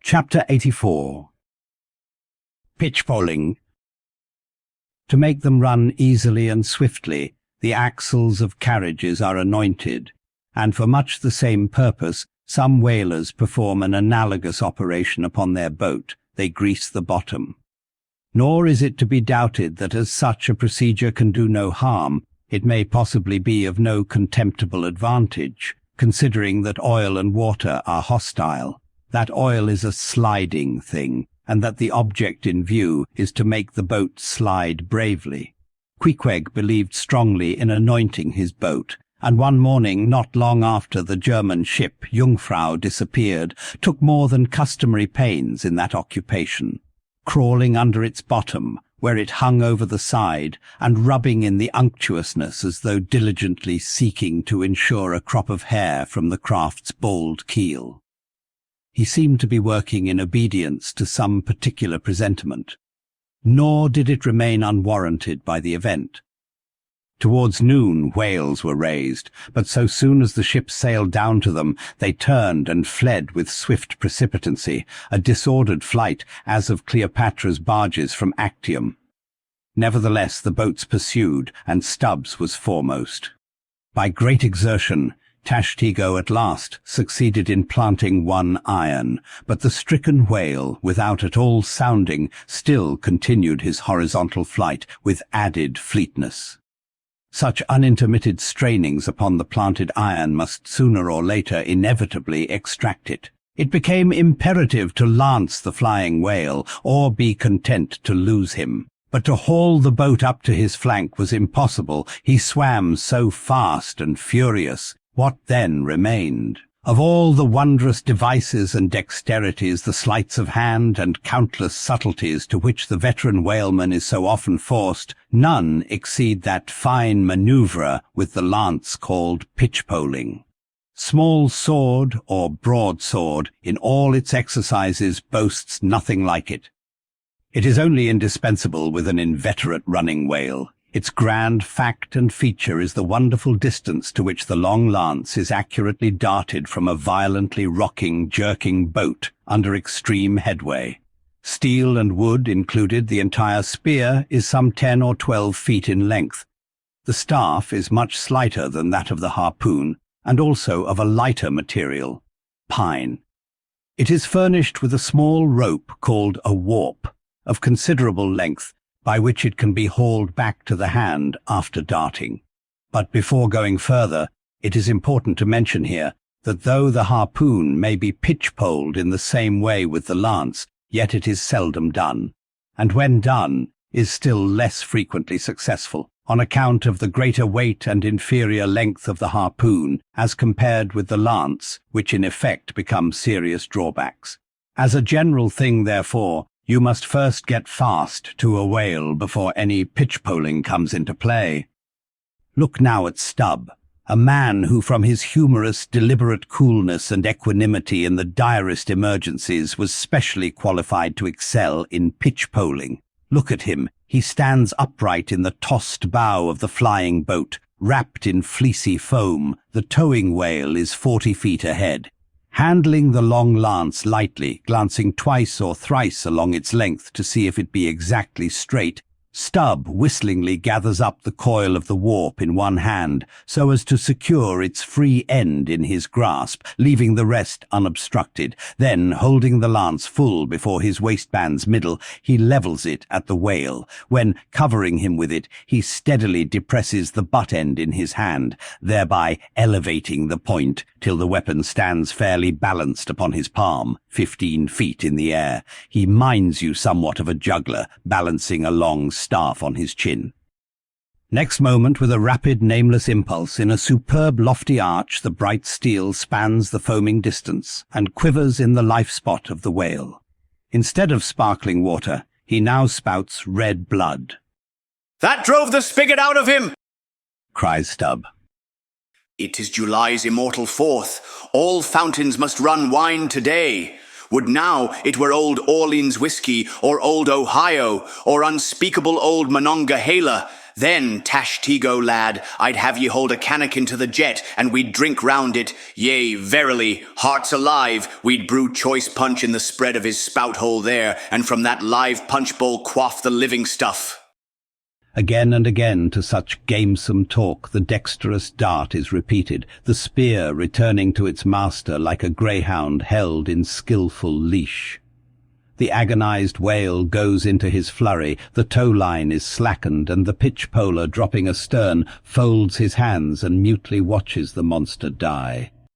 Chapter 84. Pitchpoling. To make them run easily and swiftly, the axles of carriages are anointed, and for much the same purpose, some whalers perform an analogous operation upon their boat. They grease the bottom. Nor is it to be doubted that as such a procedure can do no harm, it may possibly be of no contemptible advantage, considering that oil and water are hostile. That oil is a sliding thing, and that the object in view is to make the boat slide bravely. Queequeg believed strongly in anointing his boat, and one morning, not long after the German ship Jungfrau disappeared, took more than customary pains in that occupation, crawling under its bottom, where it hung over the side, and rubbing in the unctuousness as though diligently seeking to ensure a crop of hair from the craft's bold keel. He seemed to be working in obedience to some particular presentiment, nor did it remain unwarranted by the event. Towards noon whales were raised, but so soon as the ship sailed down to them, they turned and fled with swift precipitancy, a disordered flight as of Cleopatra's barges from Actium. Nevertheless the boats pursued, and Stubbs was foremost. By great exertion, Tashtego at last succeeded in planting one iron, but the stricken whale, without at all sounding, still continued his horizontal flight with added fleetness. Such unintermitted strainings upon the planted iron must sooner or later inevitably extract it. It became imperative to lance the flying whale, or be content to lose him. But to haul the boat up to his flank was impossible. He swam so fast and furious. What then remained? Of all the wondrous devices and dexterities, the sleights of hand and countless subtleties to which the veteran whaleman is so often forced, none exceed that fine manoeuvre with the lance called pitchpoling. Small sword or broadsword in all its exercises boasts nothing like it. It is only indispensable with an inveterate running whale. Its grand fact and feature is the wonderful distance to which the long lance is accurately darted from a violently rocking, jerking boat under extreme headway. Steel and wood included, the entire spear is some 10 or 12 feet in length. The staff is much slighter than that of the harpoon, and also of a lighter material, pine. It is furnished with a small rope called a warp, of considerable length, by which it can be hauled back to the hand after darting. But before going further, it is important to mention here that though the harpoon may be pitch-poled in the same way with the lance, yet it is seldom done, and when done, is still less frequently successful, on account of the greater weight and inferior length of the harpoon as compared with the lance, which in effect become serious drawbacks. As a general thing, therefore, you must first get fast to a whale before any pitchpoling comes into play. Look now at Stubb, a man who from his humorous, deliberate coolness and equanimity in the direst emergencies was specially qualified to excel in pitchpoling. Look at him. He stands upright in the tossed bow of the flying boat, wrapped in fleecy foam. The towing whale is 40 feet ahead. Handling the long lance lightly, glancing twice or thrice along its length to see if it be exactly straight, Stubb whistlingly gathers up the coil of the warp in one hand so as to secure its free end in his grasp, leaving the rest unobstructed. Then, holding the lance full before his waistband's middle, he levels it at the whale, when, covering him with it, he steadily depresses the butt end in his hand, thereby elevating the point till the weapon stands fairly balanced upon his palm, 15 feet in the air. He minds you somewhat of a juggler, balancing a long staff on his chin. Next moment, with a rapid, nameless impulse, in a superb lofty arch, the bright steel spans the foaming distance and quivers in the life spot of the whale. Instead of sparkling water, he now spouts red blood. "That drove the spigot out of him!" cries Stubb. "It is July's immortal 4th. All fountains must run wine today. Would now it were old Orleans whiskey, or old Ohio, or unspeakable old Monongahela, Then, Tashtego, lad, I'd have ye hold a cannikin to the jet, and we'd drink round it. Yea, verily, hearts alive, we'd brew choice punch in the spread of his spout-hole there, and from that live punch-bowl quaff the living stuff. Again and again to such gamesome talk the dexterous dart is repeated, the spear returning to its master like a greyhound held in skilful leash. The agonized whale goes into his flurry, the tow-line is slackened, and the pitch-poler, dropping astern, folds his hands and mutely watches the monster die.